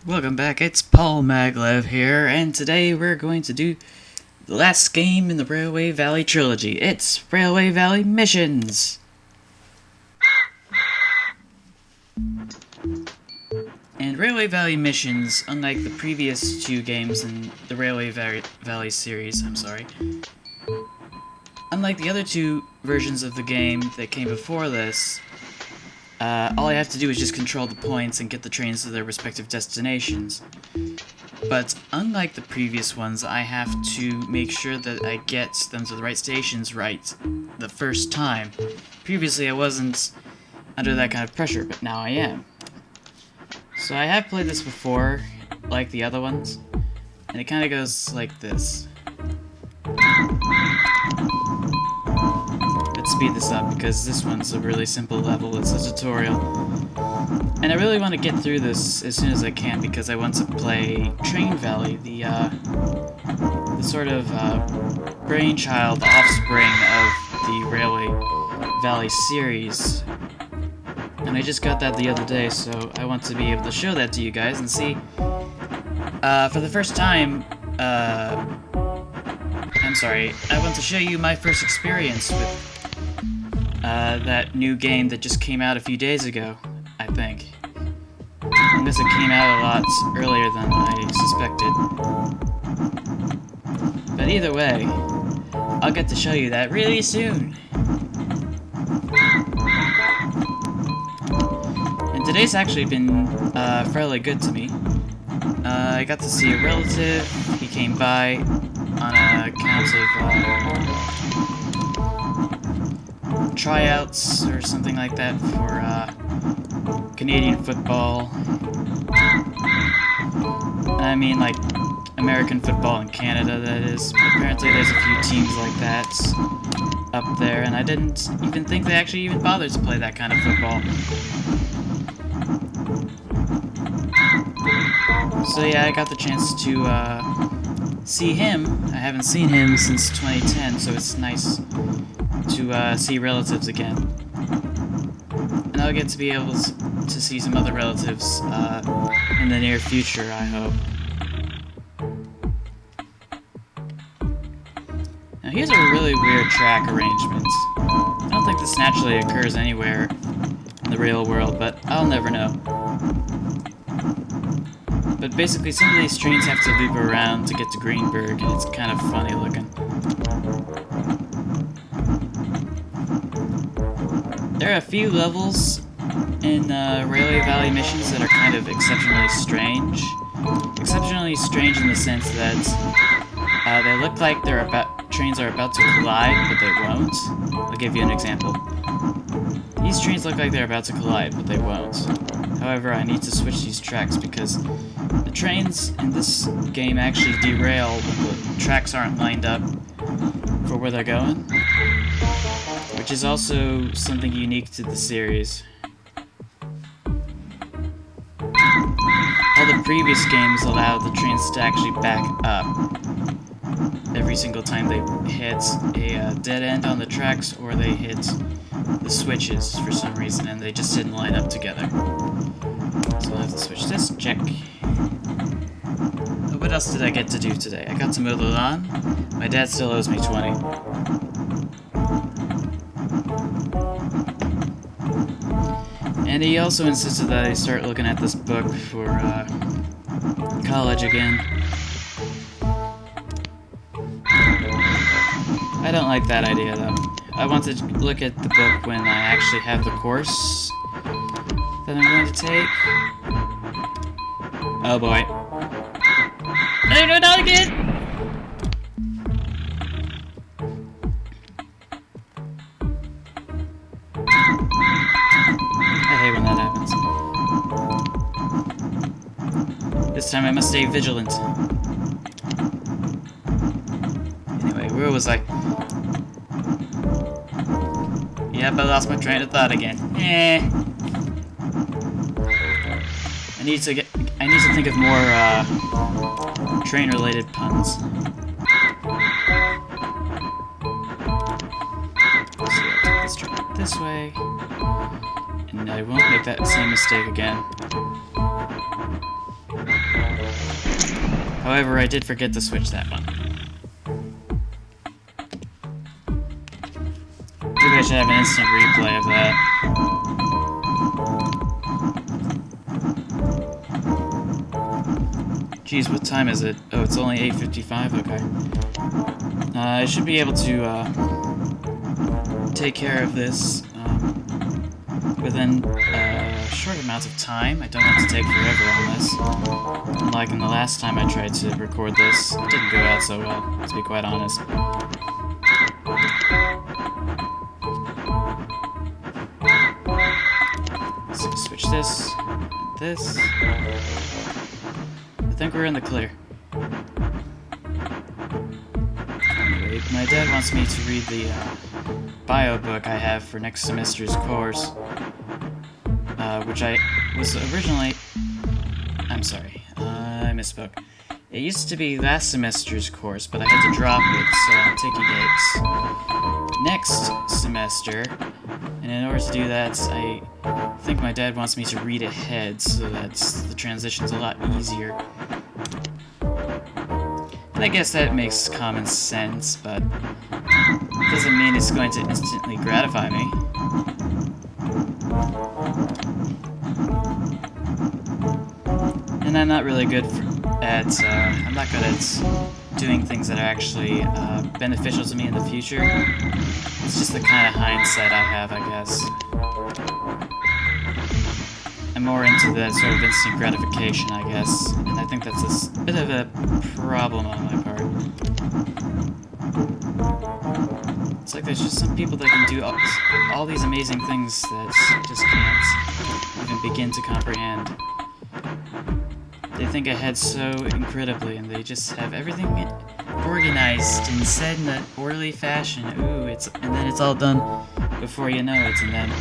Welcome back, it's Paul Maglev here, and today we're going to do the last game in the Railway Valley trilogy. It's Railway Valley Missions! And Railway Valley Missions, unlike the previous two games in the Railway Valley series, unlike the other two versions of the game that came before this, all I have to do is just control the points and get the trains to their respective destinations. But unlike the previous ones, I have to make sure that I get them to the right stations right the first time. Previously, I wasn't under that kind of pressure, but now I am. So I have played this before, like the other ones, and it kind of goes like this. Let's speed this up because this one's a really simple level. It's a tutorial. And I really want to get through this as soon as I can because I want to play Train Valley, the sort of brainchild, offspring of the Railway Valley series. And I just got that the other day, so I want to be able to show that to you guys and see. For the first time, I want to show you my first experience with that new game that just came out a few days ago, I think. I guess it came out a lot earlier than I suspected. But either way, I'll get to show you that really soon. And today's actually been fairly good to me. I got to see a relative. He came by on account of tryouts or something like that for Canadian football. I mean, like American football in Canada, that is. Apparently there's a few teams like that up there, and I didn't even think they actually even bothered to play that kind of football. So yeah, I got the chance to see him. I haven't seen him since 2010, so it's nice to see relatives again. And I'll get to be able to see some other relatives in the near future, I hope. Now here's a really weird track arrangement. I don't think this naturally occurs anywhere in the real world, but I'll never know. But basically, some of these trains have to loop around to get to Greenberg, and it's kind of funny looking. There are a few levels in Railway Valley Missions that are kind of exceptionally strange. Exceptionally strange in the sense that they look like trains are about to collide, but they won't. I'll give you an example. These trains look like they're about to collide, but they won't. However, I need to switch these tracks because the trains in this game actually derail when the tracks aren't lined up for where they're going, which is also something unique to the series. All the previous games allowed the trains to actually back up every single time they hit a dead end on the tracks or they hit the switches for some reason, and they just didn't line up together. So I'll have to switch this. Check. What else did I get to do today? I got to mow the lawn. My dad still owes me 20. And he also insisted that I start looking at this book for college again. I don't like that idea, though. I want to look at the book when I actually have the course that I'm going to take. Oh boy. No, not again! I hate when that happens. This time I must stay vigilant. Anyway, where was I? Yep, I lost my train of thought again. I need to think of more train-related puns. Let's see, I'll take this train this way, and I won't make that same mistake again. However, I did forget to switch that one. Maybe I should have an instant replay of that. Geez, what time is it? Oh, it's only 8:55? Okay. I should be able to, take care of this, within, short amounts of time. I don't want to take forever on this. Unlike in the last time I tried to record this, it didn't go out so well, to be quite honest. So switch this, and this. I think we're in the clear. Anyway, my dad wants me to read the bio book I have for next semester's course, which I was originally... I'm sorry, I misspoke. It used to be last semester's course, but I had to drop it, so I'm taking it next semester. And in order to do that, I think my dad wants me to read ahead so that the transition's a lot easier. And I guess that makes common sense, but it doesn't mean it's going to instantly gratify me. And I'm not really good I'm not good at doing things that are actually beneficial to me in the future. It's just the kind of hindsight I have, I guess. I'm more into that sort of instant gratification, I guess, and I think that's a bit of a problem on my part. It's like there's just some people that can do all these amazing things that just can't even begin to comprehend. They think ahead so incredibly, and they just have everything organized and said in an orderly fashion. Ooh, and then it's all done before you know it, and then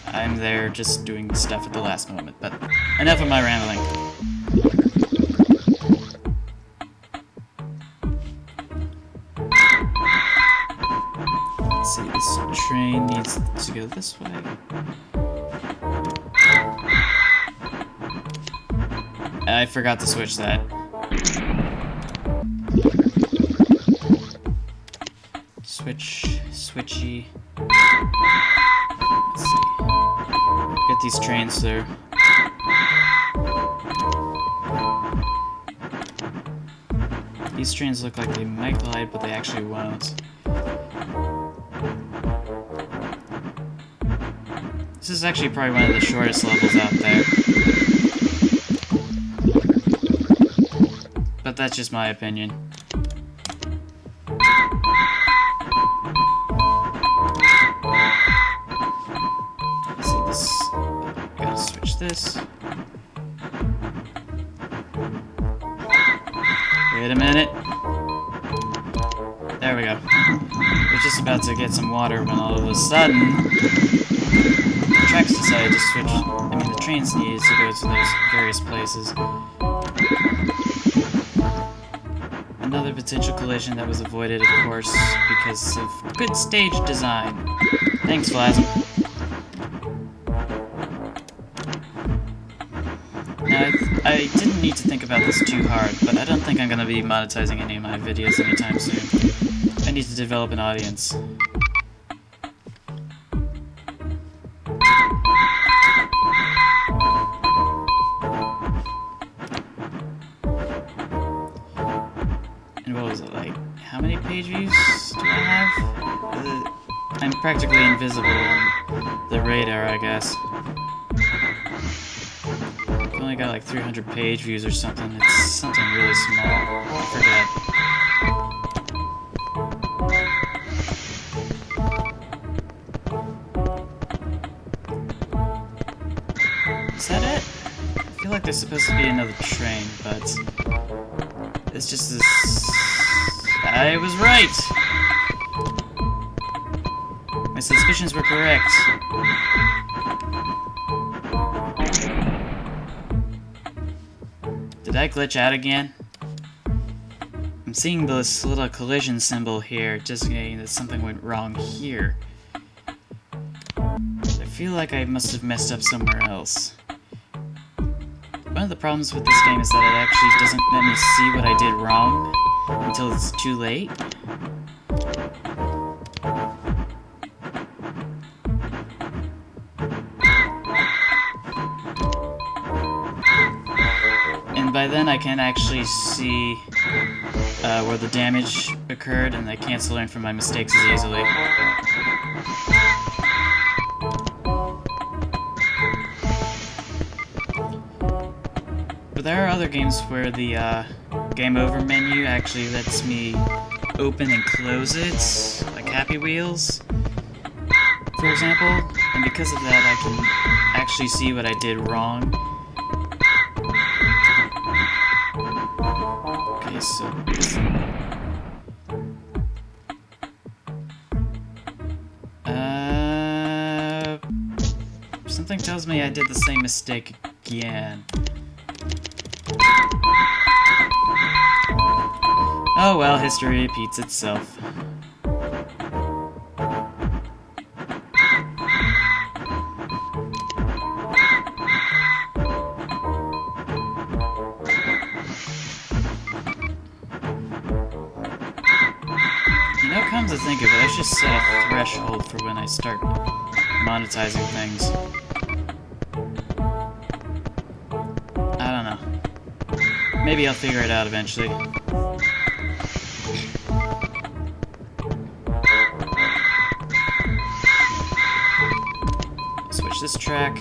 I'm there just doing stuff at the last moment. But enough of my rambling. Let's see, this train needs to go this way. I forgot to switch that. Switchy. Let's see. Get these trains through. These trains look like they might glide, but they actually won't. This is actually probably one of the shortest levels out there. But that's just my opinion. Let's see this. Gotta switch this. Wait a minute. There we go. We're just about to get some water when all of a sudden the tracks decided to switch. I mean, the trains needed to go to those various places. Another potential collision that was avoided, of course, because of good stage design. Thanks, Flask. Now, I didn't need to think about this too hard, but I don't think I'm going to be monetizing any of my videos anytime soon. I need to develop an audience. And what was it, like, how many page views do I have? I'm practically invisible on the radar, I guess. I've only got like 300 page views or something. It's something really small. I forget. Is that it? I feel like there's supposed to be another train, but it's just this... I was right! My suspicions were correct. Did I glitch out again? I'm seeing this little collision symbol here, just indicating that something went wrong here. I feel like I must have messed up somewhere else. One of the problems with this game is that it actually doesn't let me see what I did wrong until it's too late. And by then I can actually see where the damage occurred, and I can't learn from my mistakes as easily. But there are other games where the game over menu actually lets me open and close it, like Happy Wheels, for example, and because of that I can actually see what I did wrong. Okay, so something tells me I did the same mistake again. Oh well, history repeats itself. You know, come to think of it, I should set a threshold for when I start monetizing things. I don't know. Maybe I'll figure it out eventually. Switch this track.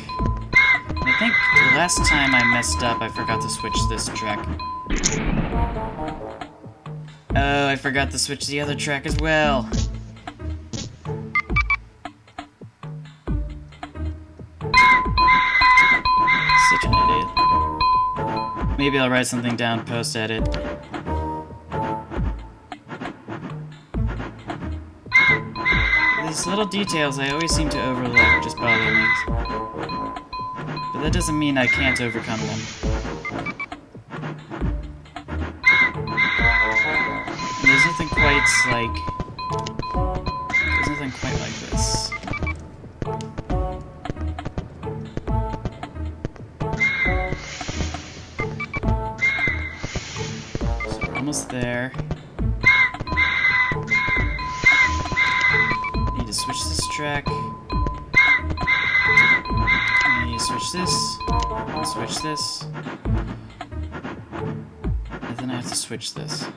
And I think the last time I messed up, I forgot to switch this track. Oh, I forgot to switch the other track as well. Such an idiot. Maybe I'll write something down post-edit. These little details I always seem to overlook just bother me. But that doesn't mean I can't overcome them. There's nothing quite like... There's nothing quite like this. So we're almost there. Need to switch this track. I need to switch this. And switch this. And then I have to switch this.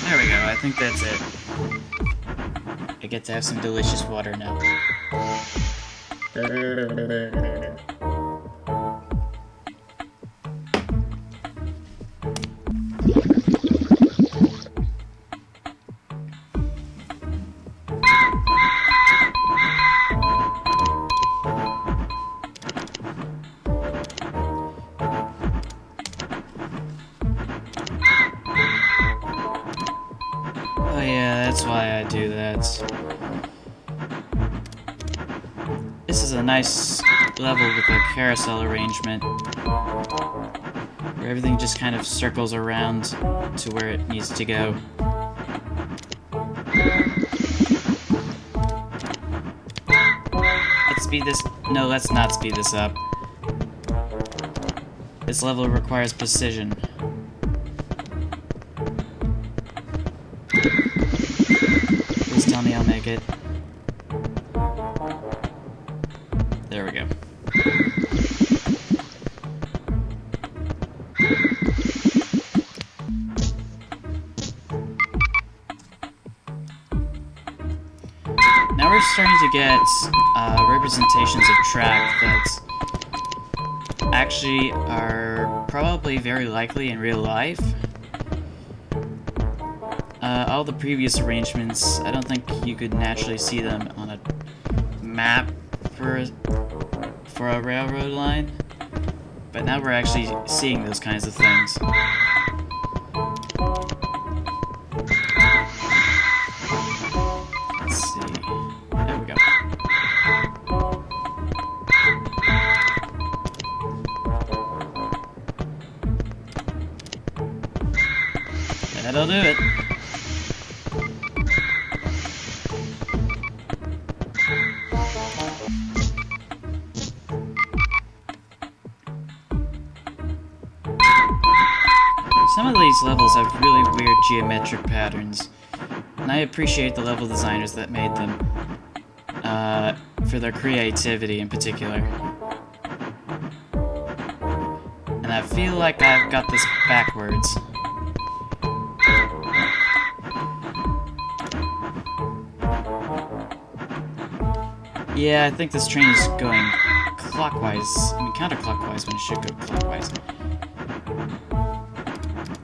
There we go, I think that's it. I get to have some delicious water now. Oh yeah, that's why I do that. This is a nice level with a carousel arrangement, where everything just kind of circles around to where it needs to go. Let's speed this... No, let's not speed this up. This level requires precision. Please tell me I'll make it. There we go. Now we're starting to get representations of track that actually are probably very likely in real life. All the previous arrangements, I don't think you could naturally see them on a map for a railroad line, but now we're actually seeing those kinds of things. Let's see. There we go. That'll do it. Some of these levels have really weird geometric patterns, and I appreciate the level designers that made them, for their creativity in particular. And I feel like I've got this backwards. Yeah, I think this train is going clockwise. I mean, counterclockwise when it should go clockwise.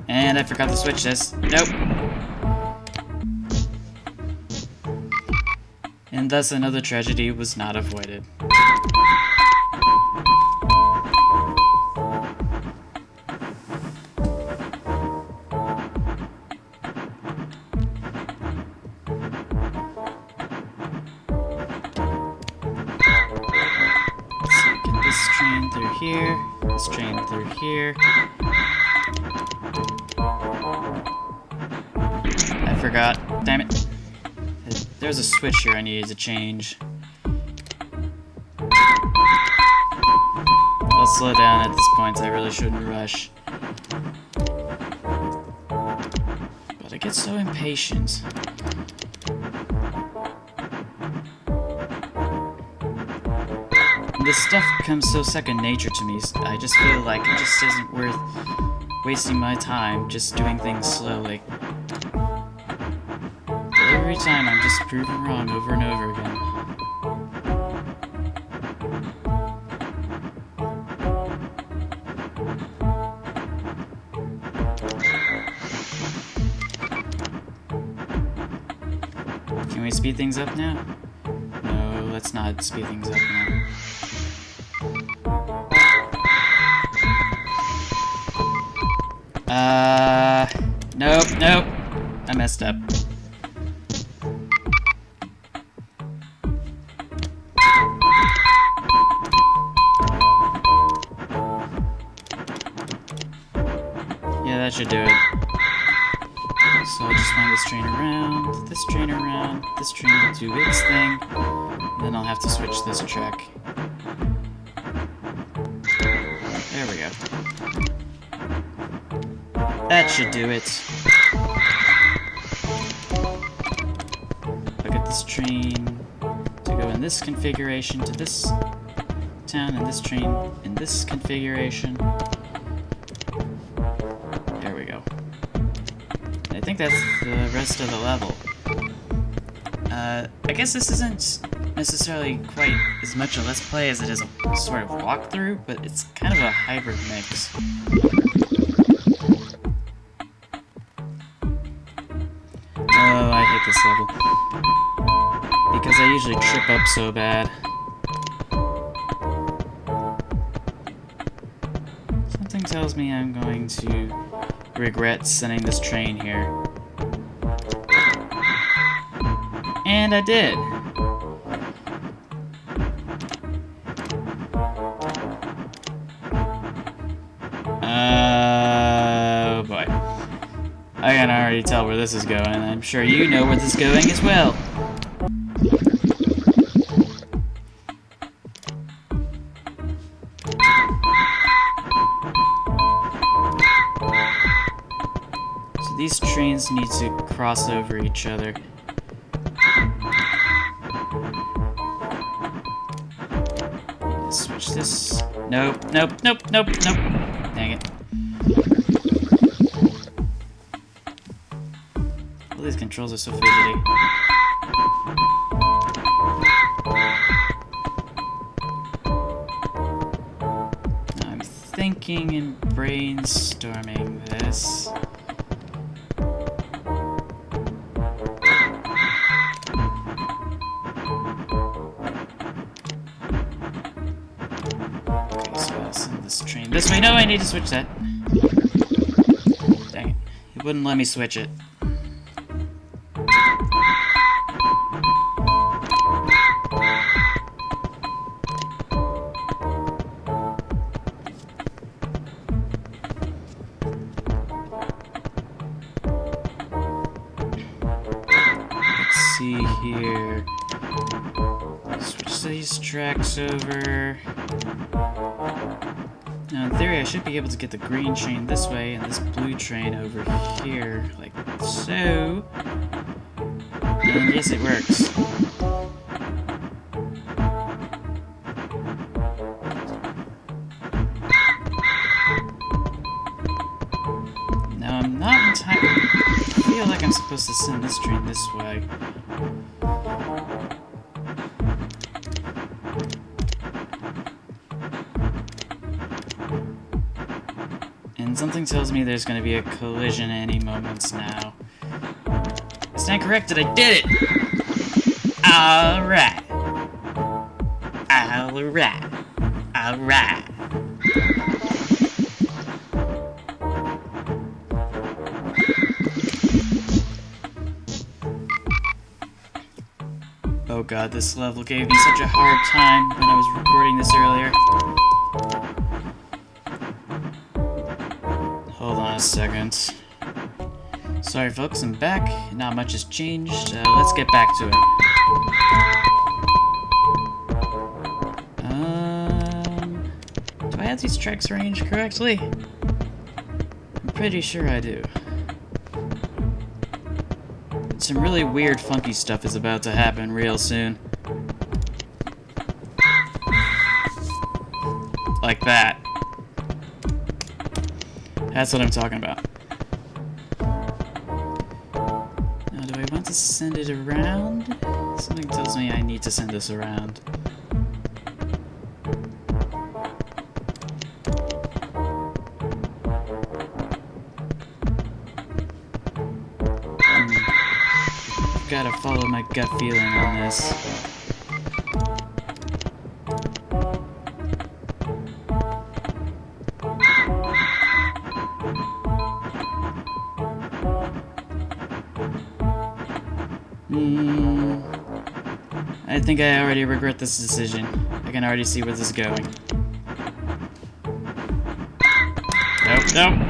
And I forgot to switch this. Nope. And thus another tragedy was not avoided. Here, this train through here. I forgot. Damn it. There's a switch here I needed to change. I'll slow down at this point, I really shouldn't rush. But I get so impatient. This stuff becomes so second nature to me, I just feel like it just isn't worth wasting my time just doing things slowly. But every time I'm just proven wrong over and over again. Can we speed things up now? No, let's not speed things up now. Nope. I messed up. Yeah, that should do it. So I'll just find this train around, this train will do its thing, and then I'll have to switch this track. There we go. That should do it. I'll get this train to go in this configuration to this town, and this train in this configuration. There we go. And I think that's the rest of the level. I guess this isn't necessarily quite as much a Let's Play as it is a sort of walkthrough, but it's kind of a hybrid mix. Oh, I hate this level. Because I usually trip up so bad. Something tells me I'm going to regret sending this train here. And I did. Oh boy. I can already tell where this is going, and I'm sure you know where this is going as well. So these trains need to cross over each other. Switch this. Nope. Dang it. All these controls are so fidgety. I'm thinking and brainstorming this. Okay, so I'll send this train this way. No, I need to switch that. Dang it. It wouldn't let me switch it. Here. Switch these tracks over. No, Now, in theory, I should be able to get the green train this way and this blue train over here, like so. And yes, it works. Now, I'm not entirely... I feel like I'm supposed to send this train this way. And something tells me there's going to be a collision any moments now. Stand corrected, I did it! Alright. Alright. Alright. Oh god, this level gave me such a hard time when I was recording this earlier. Hold on a second. Sorry folks, I'm back. Not much has changed. Let's get back to it. Do I have these tracks arranged correctly? I'm pretty sure I do. Some really weird, funky stuff is about to happen real soon. Like that. That's what I'm talking about. Now, do I want to send it around? Something tells me I need to send this around. Gotta follow my gut feeling on this. I think I already regret this decision. I can already see where this is going. Nope, nope.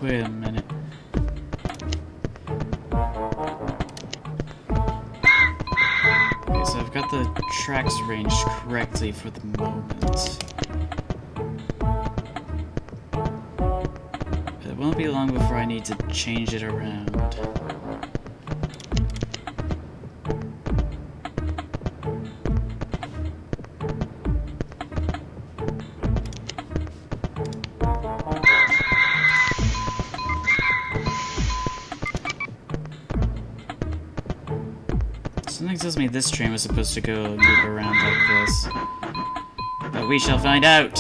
Wait a minute. Okay, so I've got the tracks arranged correctly for the moment. But it won't be long before I need to change it around. Something tells me this train was supposed to go loop around like this. But we shall find out!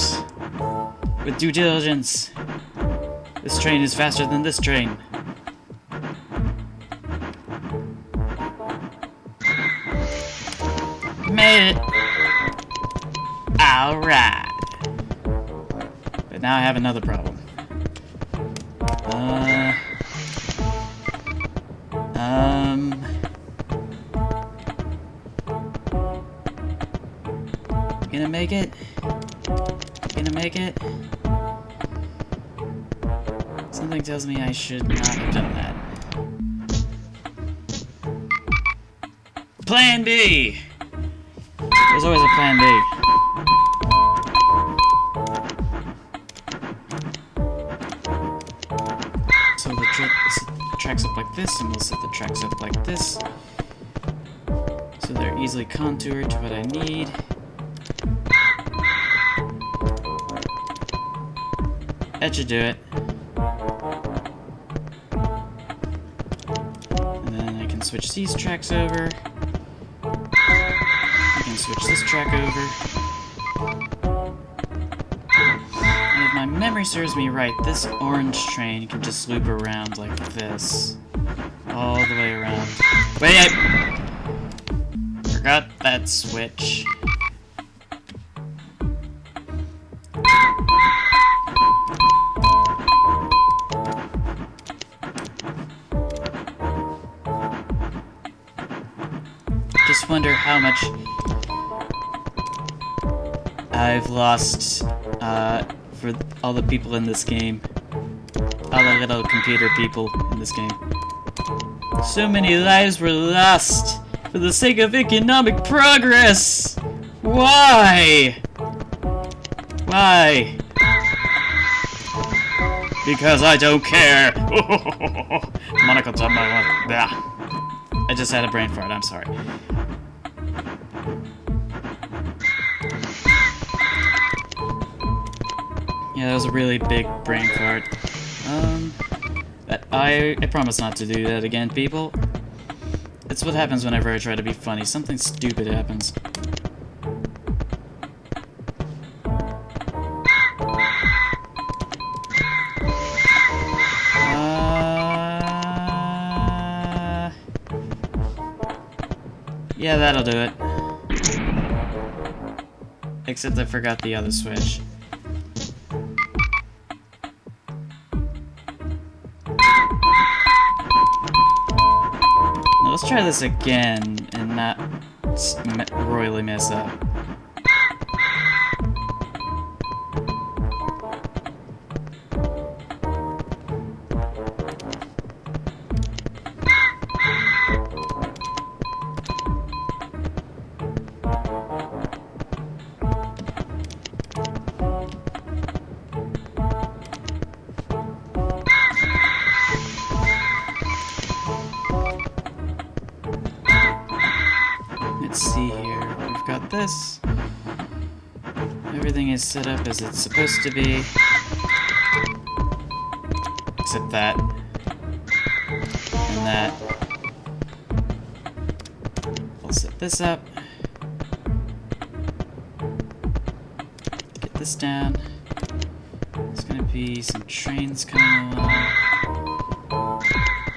With due diligence! This train is faster than this train. Made it! Alright! But now I have another problem. Gonna make it? Gonna make it? Something tells me I should not have done that. Plan B! There's always a plan B. So the tracks up like this, and we'll set the tracks up like this. So they're easily contoured to what I need. That should do it. And then I can switch these tracks over. I can switch this track over. And if my memory serves me right, this orange train can just loop around like this. All the way around. Wait, I forgot that switch. just wonder how much I've lost for all the people in this game. All the little computer people in this game. So many lives were lost for the sake of economic progress! Why? Why? Because I don't care! I just had a brain fart, I'm sorry. Yeah, that was a really big brain fart. I promise not to do that again, people. It's what happens whenever I try to be funny. Something stupid happens. Yeah, that'll do it. Except I forgot the other switch. Now let's try this again and not royally mess up. Let's see here. We've got this. Everything is set up as it's supposed to be. Except that. And that. We'll set this up. Get this down. There's gonna be some trains coming along.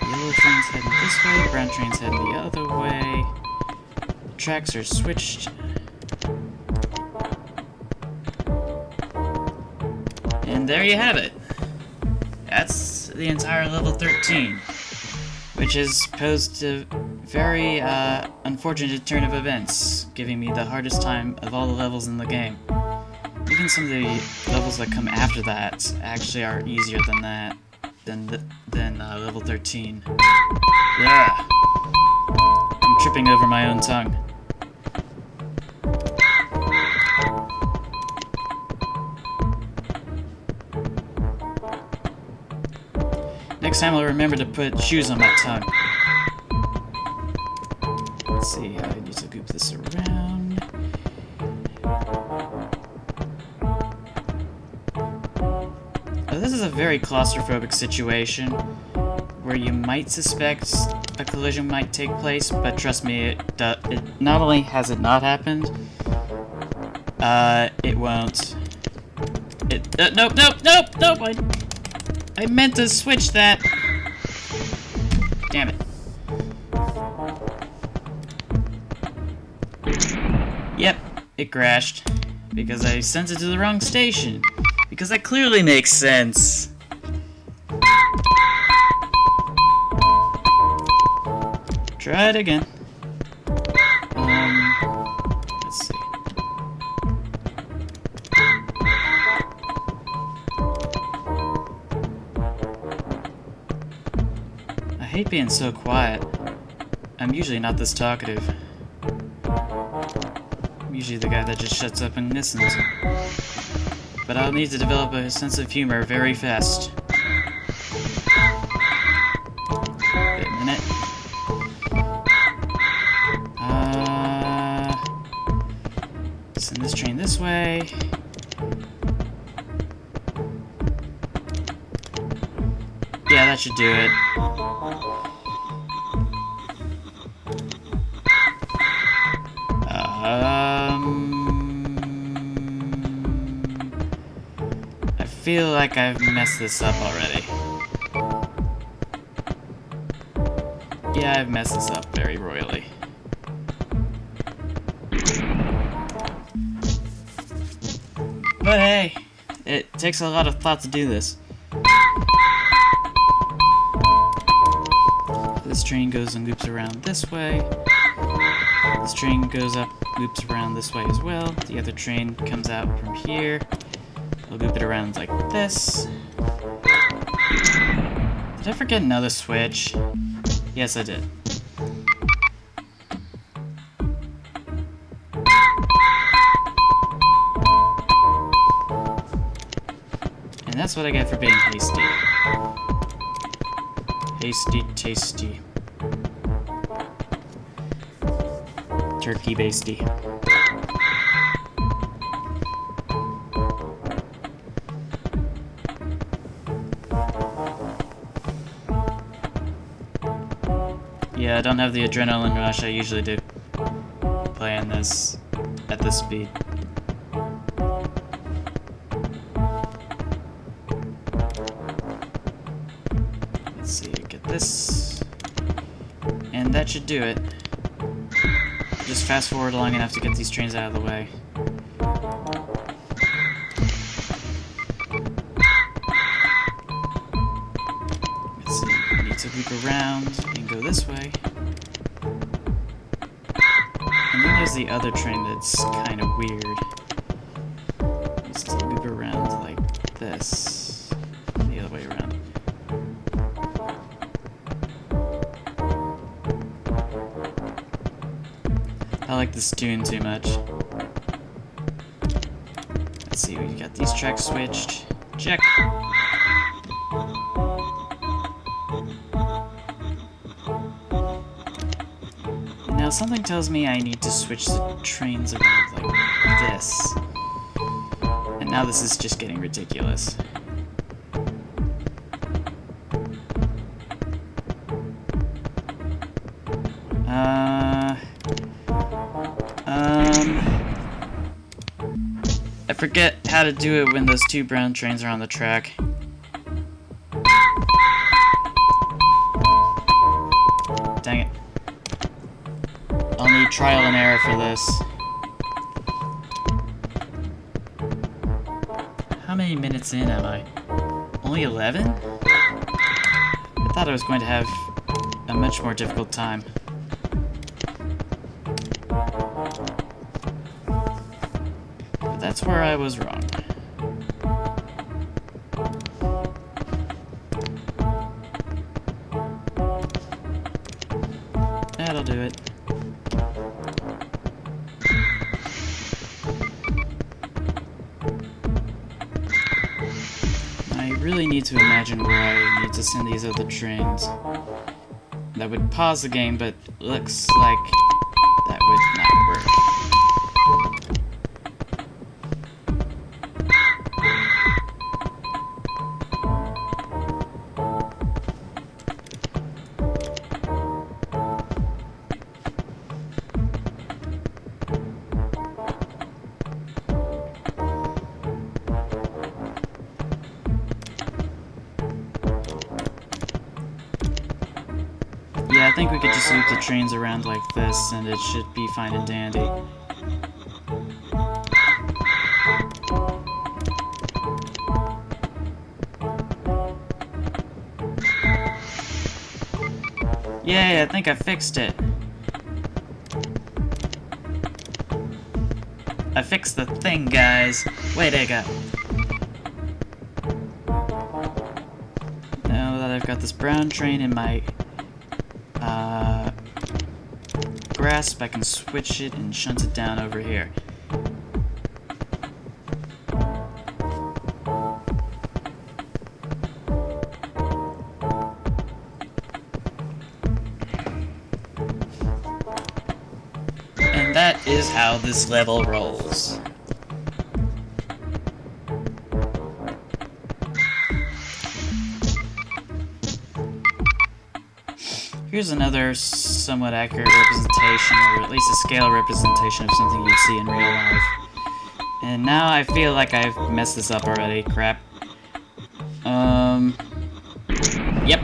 Yellow train's heading this way, brown train's heading the other way. Tracks are switched. And there you have it. That's the entire level 13, which has posed a very unfortunate turn of events, giving me the hardest time of all the levels in the game. Even some of the levels that come after that actually are easier than that, than level 13. Yeah. I'm tripping over my own tongue. Next time I'll remember to put shoes on my tongue. Let's see, I need to goop this around. Oh, this is a very claustrophobic situation where you might suspect a collision might take place, but trust me, it not only has it not happened, it won't. Nope, I meant to switch that. Damn it. Yep, it crashed. Because I sent it to the wrong station. Because that clearly makes sense. Try it again. Let's see. I hate being so quiet. I'm usually not this talkative. I'm usually the guy that just shuts up and listens. But I'll need to develop a sense of humor very fast. Wait a minute. Send this train this way. Yeah, that should do it. I feel like I've messed this up already. Yeah, I've messed this up very royally. But hey, it takes a lot of thought to do this. This train goes and loops around this way. This train goes up, loops around this way as well. The other train comes out from here. I'll loop it around like this. Did I forget another switch? Yes, I did. And that's what I get for being hasty. Hasty, tasty. Turkey basty. Yeah, I don't have the adrenaline rush I usually do playing this at this speed. Let's see, get this, and that should do it. Just fast forward long enough to get these trains out of the way. Let's see, I need to loop around and go this way. And then there's the other train that's kind of weird. Needs to loop around like this. The other way around. I like this tune too much. Let's see, we got these tracks switched. Check. Now something tells me I need to switch the trains around like this. And now this is just getting ridiculous. I forget how to do it when those two brown trains are on the track. Dang it. I'll need trial and error for this. How many minutes in am I? Only 11? I thought I was going to have a much more difficult time. But that's where I was wrong. That'll do it. I really need to imagine where I need to send these other trains. That would pause the game, but looks like that would not work. Yeah, I think we could just loop the trains around like this, and it should be fine and dandy. Yay, I think I fixed it. I fixed the thing, guys. Way to go. Now that I've got this brown train in my grasp, I can switch it and shunt it down over here. And that is how this level rolls. Here's another somewhat accurate representation, or at least a scale representation of something you'd see in real life. And now I feel like I've messed this up already. Crap. Yep.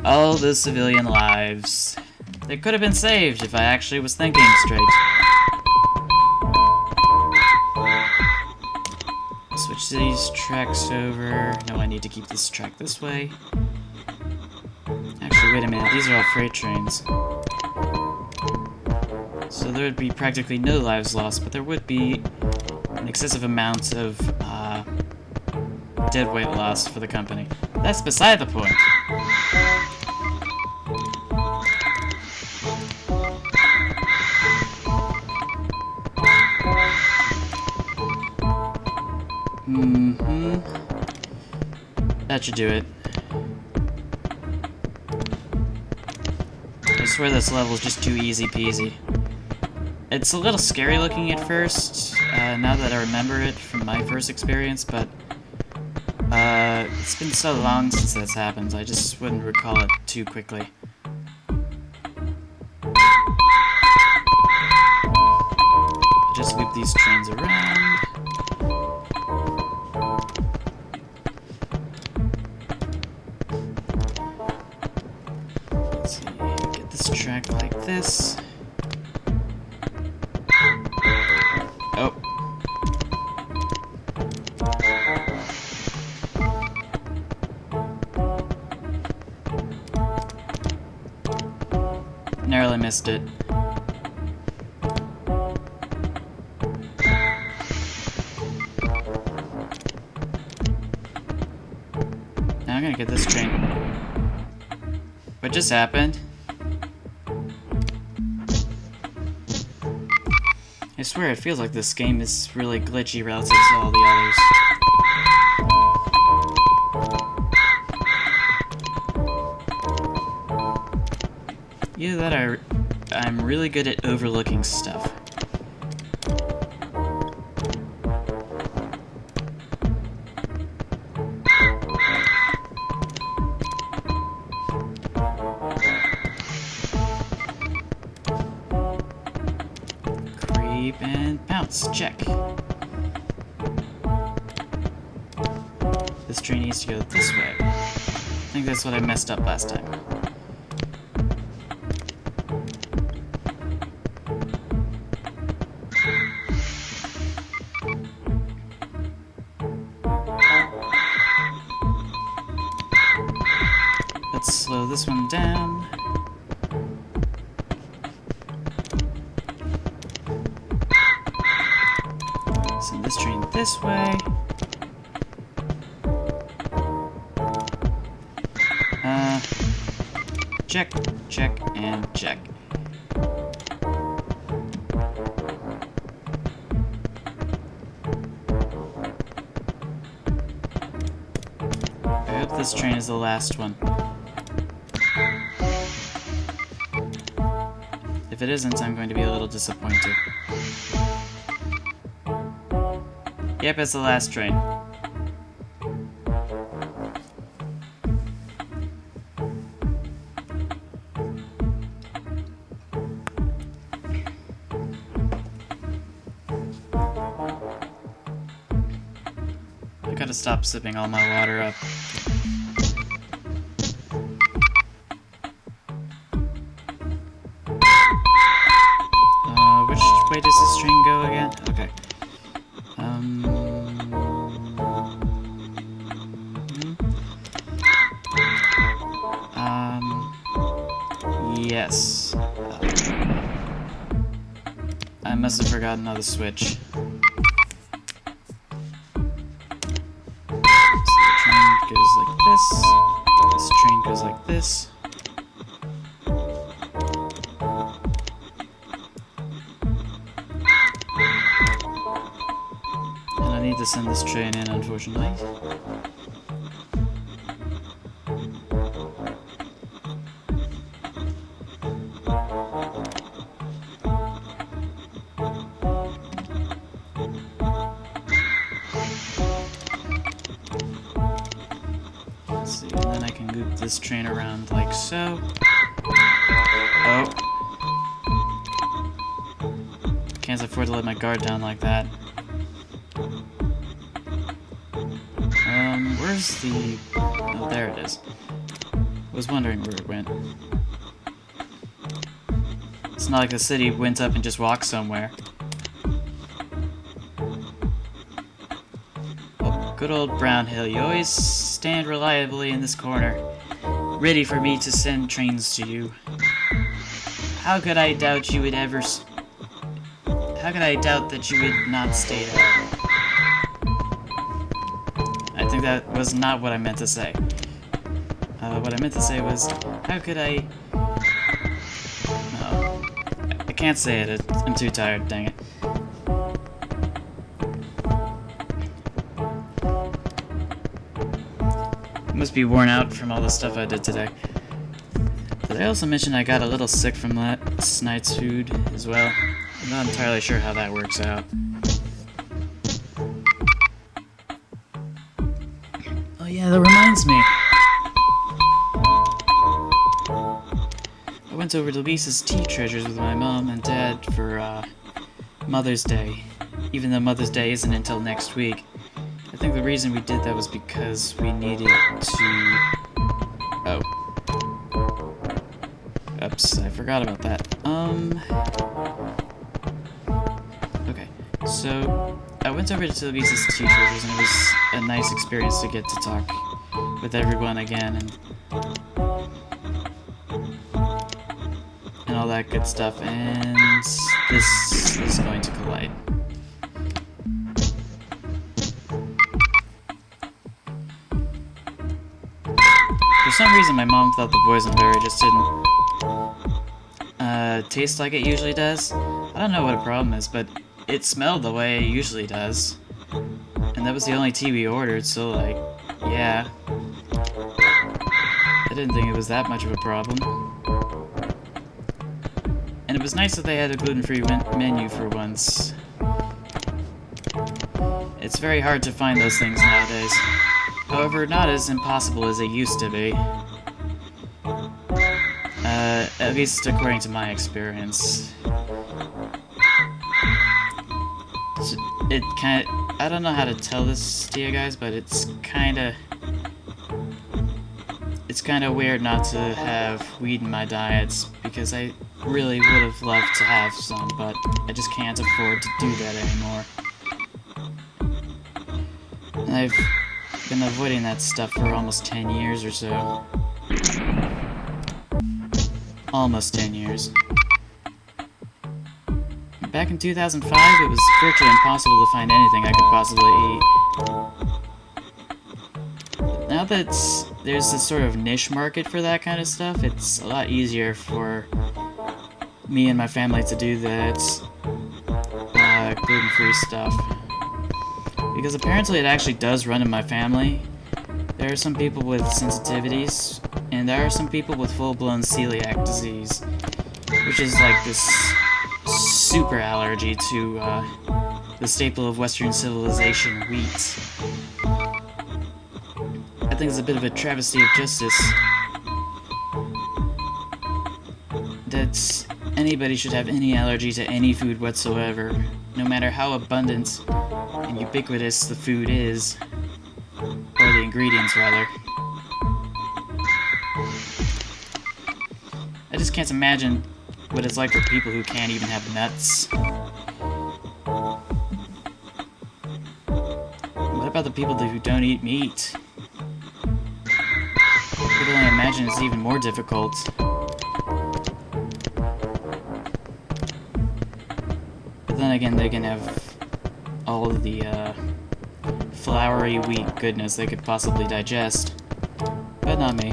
All the civilian lives. They could have been saved if I actually was thinking straight. Switch these tracks over. No, I need to keep this track this way. Actually, wait a minute, these are all freight trains. So there would be practically no lives lost, but there would be an excessive amount of dead weight loss for the company. That's beside the point. That should do it. I swear this level is just too easy peasy. It's a little scary looking at first, now that I remember it from my first experience, but it's been so long since that's happened, I just wouldn't recall it too quickly. I'll just loop these trains around. Let's see, get this track like this. Oh. Narrowly missed it. Now I'm gonna get this train. What just happened? I swear it feels like this game is really glitchy relative to all the others. Either that or I'm really good at overlooking stuff. Creep and bounce, check. This train needs to go this way. I think that's what I messed up last time. Let's slow this one down. Send this train this way. Check, check, and check. I hope this train is the last one. If it isn't, I'm going to be a little disappointed. Yep, it's the last train. I gotta stop sipping all my water up. Which way does this train go again? Okay. Yes. I must have forgotten how to switch. Goes like this. This train goes like this. And I need to send this train in, unfortunately. Let's see, and then I can loop this train around like so. Oh. Can't afford to let my guard down like that. Where's the... Oh, there it is. I was wondering where it went. It's not like the city went up and just walked somewhere. Oh, good old Brown Hill. You always stand reliably in this corner, ready for me to send trains to you. How could I doubt you would ever how could I doubt that you would not stay there? I think that was not what I meant to say. What I meant to say was, how could I... No. I can't say it. I'm too tired, dang it. I must be worn out from all the stuff I did today. But I also mentioned I got a little sick from last night's food as well. I'm not entirely sure how that works out. Oh yeah, that reminds me. I went over to Lisa's tea treasures with my mom and dad for Mother's Day, even though Mother's Day isn't until next week. I think the reason we did that was because we needed to... Oh. Oops, I forgot about that. Okay, so I went over to Lisa's tea treasures and it was a nice experience to get to talk with everyone again and all that good stuff, and this is going to collide. For some reason, my mom thought the boysenberry just didn't taste like it usually does. I don't know what a problem is, but it smelled the way it usually does. And that was the only tea we ordered, so like, yeah. I didn't think it was that much of a problem. And it was nice that they had a gluten-free menu for once. It's very hard to find those things nowadays. However, not as impossible as they used to be. At least according to my experience. It kinda... I don't know how to tell this to you guys, but it's kinda weird not to have weed in my diets, because I really would have loved to have some, but I just can't afford to do that anymore. And I've been avoiding that stuff for almost 10 years or so. Almost 10 years. Back in 2005, it was virtually impossible to find anything I could possibly eat. Now that there's this sort of niche market for that kind of stuff, it's a lot easier for me and my family to do that gluten-free stuff. Because apparently it actually does run in my family. There are some people with sensitivities, and there are some people with full-blown celiac disease, which is like this super allergy to the staple of Western civilization, wheat. I think it's a bit of a travesty of justice that anybody should have any allergy to any food whatsoever, no matter how abundant and ubiquitous the food is, or the ingredients rather. I just can't imagine what it's like for people who can't even have nuts. What about the people who don't eat meat? I could only imagine it's even more difficult. But then again, they can have all of the floury wheat goodness they could possibly digest. But not me.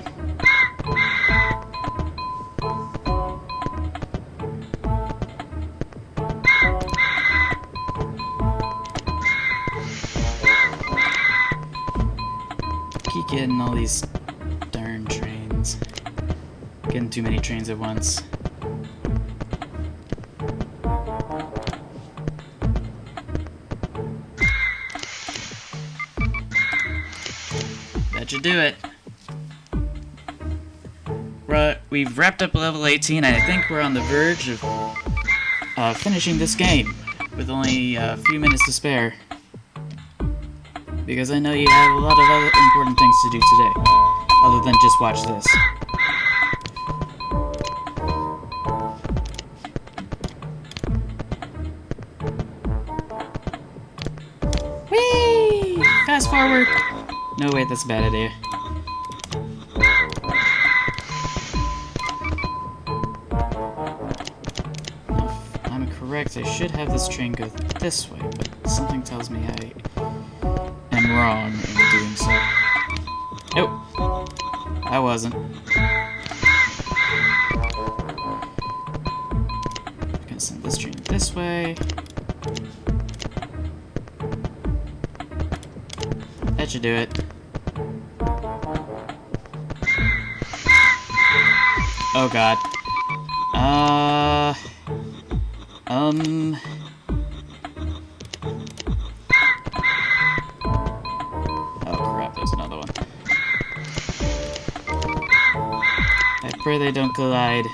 Keep getting all these darn trains. Getting too many trains at once. That should do it. We've wrapped up level 18, and I think we're on the verge of finishing this game with only a few minutes to spare. Because I know you have a lot of other important things to do today, other than just watch this. Whee! Fast forward! No, wait, that's a bad idea. If I'm correct, I should have this train go this way, but something tells me I am wrong in doing so. Nope, I wasn't. I'm gonna send this train this way. That should do it. Oh god. Oh crap, there's another one. I pray they don't collide.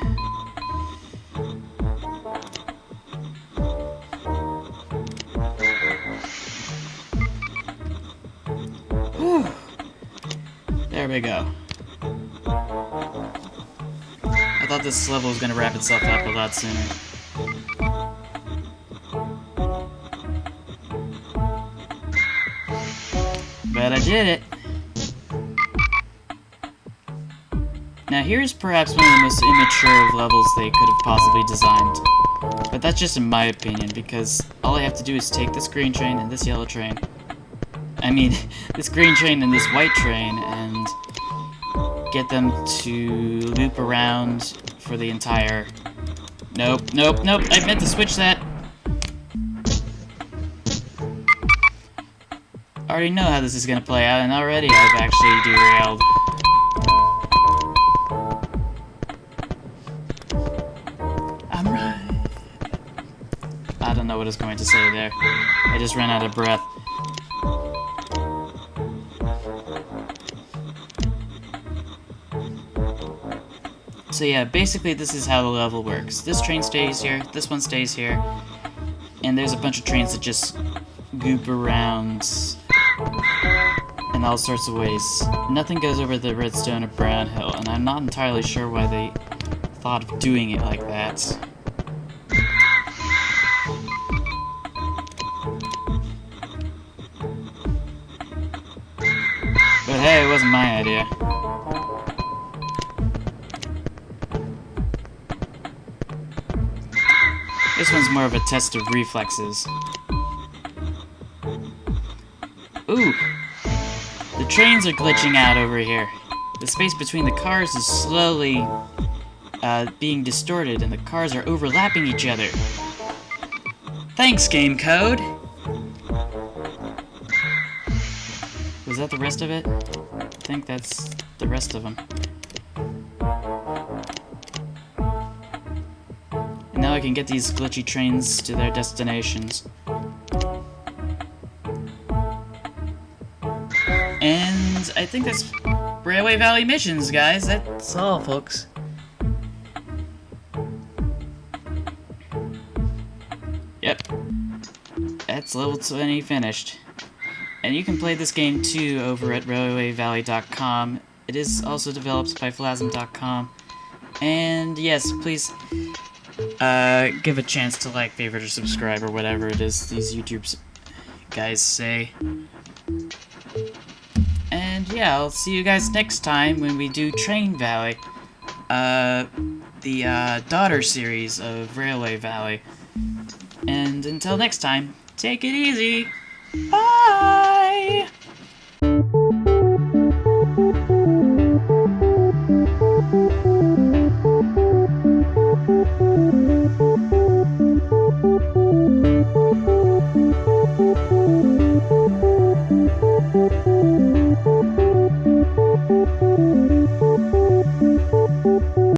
Whew. There we go. I thought this level was gonna wrap itself up a lot sooner. But I did it! Now here's perhaps one of the most immature of levels they could have possibly designed. But that's just in my opinion, because all I have to do is take this green train and this yellow train. I mean, this green train and this white train, and get them to loop around for the entire... Nope, nope, nope, I meant to switch that! I already know how this is gonna play out, and already I've actually derailed. I'm right. I don't know what I was going to say there. I just ran out of breath. So yeah, basically this is how the level works. This train stays here, this one stays here, and there's a bunch of trains that just goop around in all sorts of ways. Nothing goes over the redstone or brown hill, and I'm not entirely sure why they thought of doing it like that. But hey, it wasn't my idea. This one's more of a test of reflexes. Ooh! The trains are glitching out over here. The space between the cars is slowly being distorted, and the cars are overlapping each other. Thanks, game code! Was that the rest of it? I think that's the rest of them. And now I can get these glitchy trains to their destinations. And I think that's Railway Valley missions, guys. That's all, folks. Yep. That's level 20 finished. And you can play this game too over at railwayvalley.com. It is also developed by Plasm.com. And yes, please give a chance to like, favorite, or subscribe, or whatever it is these YouTube guys say. And yeah, I'll see you guys next time when we do Train Valley, the daughter series of Railway Valley. And until next time, take it easy. Bye!